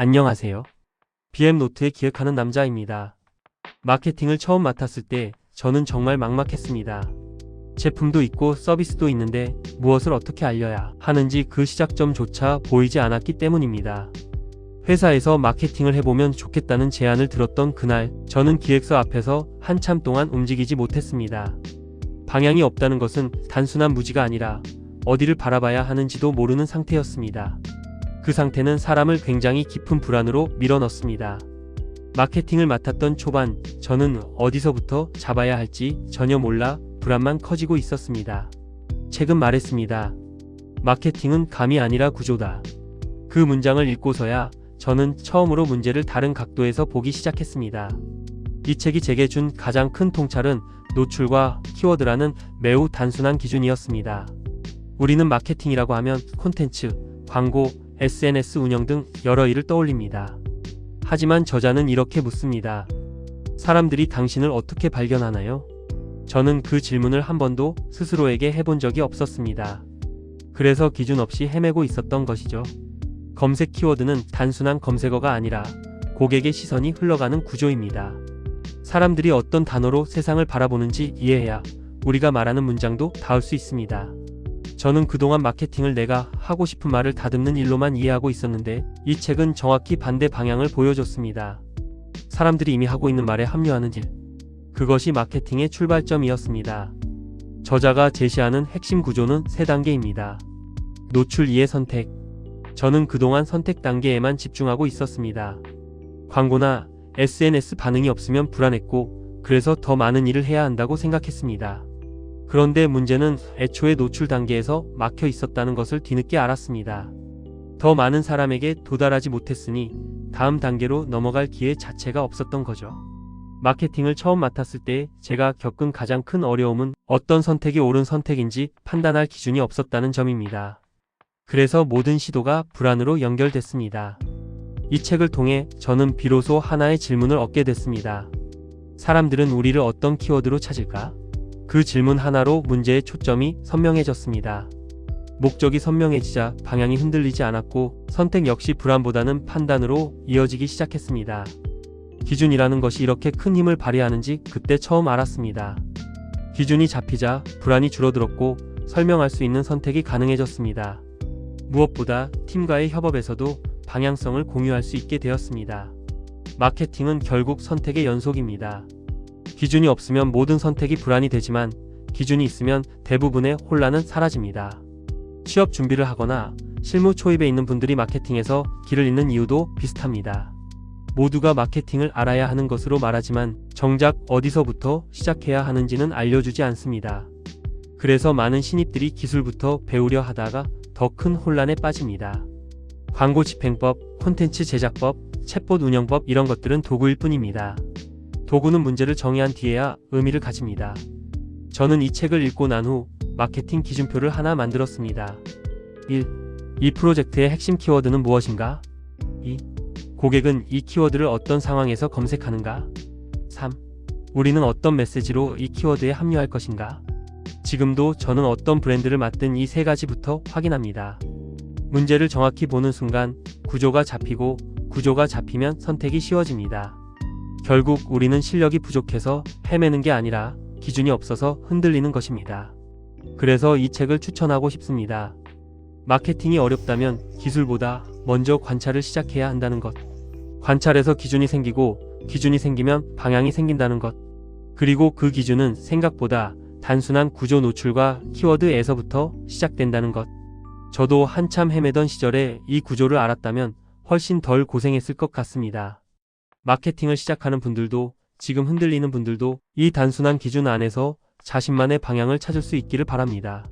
안녕하세요. BM노트에 기획하는 남자입니다. 마케팅을 처음 맡았을 때 저는 정말 막막했습니다. 제품도 있고 서비스도 있는데 무엇을 어떻게 알려야 하는지 그 시작점조차 보이지 않았기 때문입니다. 회사에서 마케팅을 해보면 좋겠다는 제안을 들었던 그날, 저는 기획서 앞에서 한참 동안 움직이지 못했습니다. 방향이 없다는 것은 단순한 무지가 아니라 어디를 바라봐야 하는지도 모르는 상태였습니다. 그 상태는 사람을 굉장히 깊은 불안으로 밀어넣습니다. 마케팅을 맡았던 초반, 저는 어디서부터 잡아야 할지 전혀 몰라 불안만 커지고 있었습니다. 책은 말했습니다. 마케팅은 감이 아니라 구조다. 그 문장을 읽고서야 저는 처음으로 문제를 다른 각도에서 보기 시작했습니다. 이 책이 제게 준 가장 큰 통찰은 노출과 키워드라는 매우 단순한 기준이었습니다. 우리는 마케팅이라고 하면 콘텐츠, 광고, SNS 운영 등 여러 일을 떠올립니다. 하지만 저자는 이렇게 묻습니다. 사람들이 당신을 어떻게 발견하나요? 저는 그 질문을 한 번도 스스로에게 해본 적이 없었습니다. 그래서 기준 없이 헤매고 있었던 것이죠. 검색 키워드는 단순한 검색어가 아니라 고객의 시선이 흘러가는 구조입니다. 사람들이 어떤 단어로 세상을 바라보는지 이해해야 우리가 말하는 문장도 닿을 수 있습니다. 저는 그동안 마케팅을 내가 하고 싶은 말을 다듬는 일로만 이해하고 있었는데 이 책은 정확히 반대 방향을 보여줬습니다. 사람들이 이미 하고 있는 말에 합류하는 일. 그것이 마케팅의 출발점이었습니다. 저자가 제시하는 핵심 구조는 3단계입니다. 노출 2의 선택. 저는 그동안 선택 단계에만 집중하고 있었습니다. 광고나 SNS 반응이 없으면 불안했고 그래서 더 많은 일을 해야 한다고 생각했습니다. 그런데 문제는 애초에 노출 단계에서 막혀 있었다는 것을 뒤늦게 알았습니다. 더 많은 사람에게 도달하지 못했으니 다음 단계로 넘어갈 기회 자체가 없었던 거죠. 마케팅을 처음 맡았을 때 제가 겪은 가장 큰 어려움은 어떤 선택이 옳은 선택인지 판단할 기준이 없었다는 점입니다. 그래서 모든 시도가 불안으로 연결됐습니다. 이 책을 통해 저는 비로소 하나의 질문을 얻게 됐습니다. 사람들은 우리를 어떤 키워드로 찾을까? 그 질문 하나로 문제의 초점이 선명해졌습니다. 목적이 선명해지자 방향이 흔들리지 않았고 선택 역시 불안보다는 판단으로 이어지기 시작했습니다. 기준이라는 것이 이렇게 큰 힘을 발휘하는지 그때 처음 알았습니다. 기준이 잡히자 불안이 줄어들었고 설명할 수 있는 선택이 가능해졌습니다. 무엇보다 팀과의 협업에서도 방향성을 공유할 수 있게 되었습니다. 마케팅은 결국 선택의 연속입니다. 기준이 없으면 모든 선택이 불안이 되지만 기준이 있으면 대부분의 혼란은 사라집니다. 취업 준비를 하거나 실무 초입에 있는 분들이 마케팅에서 길을 잃는 이유도 비슷합니다. 모두가 마케팅을 알아야 하는 것으로 말하지만 정작 어디서부터 시작해야 하는지는 알려주지 않습니다. 그래서 많은 신입들이 기술부터 배우려 하다가 더 큰 혼란에 빠집니다. 광고 집행법, 콘텐츠 제작법, 챗봇 운영법 이런 것들은 도구일 뿐입니다. 도구는 문제를 정의한 뒤에야 의미를 가집니다. 저는 이 책을 읽고 난 후 마케팅 기준표를 하나 만들었습니다. 1. 이 프로젝트의 핵심 키워드는 무엇인가? 2. 고객은 이 키워드를 어떤 상황에서 검색하는가? 3. 우리는 어떤 메시지로 이 키워드에 합류할 것인가? 지금도 저는 어떤 브랜드를 맡든 이 3가지부터 확인합니다. 문제를 정확히 보는 순간 구조가 잡히고 구조가 잡히면 선택이 쉬워집니다. 결국 우리는 실력이 부족해서 헤매는 게 아니라 기준이 없어서 흔들리는 것입니다. 그래서 이 책을 추천하고 싶습니다. 마케팅이 어렵다면 기술보다 먼저 관찰을 시작해야 한다는 것. 관찰에서 기준이 생기고 기준이 생기면 방향이 생긴다는 것. 그리고 그 기준은 생각보다 단순한 구조 노출과 키워드에서부터 시작된다는 것. 저도 한참 헤매던 시절에 이 구조를 알았다면 훨씬 덜 고생했을 것 같습니다. 마케팅을 시작하는 분들도 지금 흔들리는 분들도 이 단순한 기준 안에서 자신만의 방향을 찾을 수 있기를 바랍니다.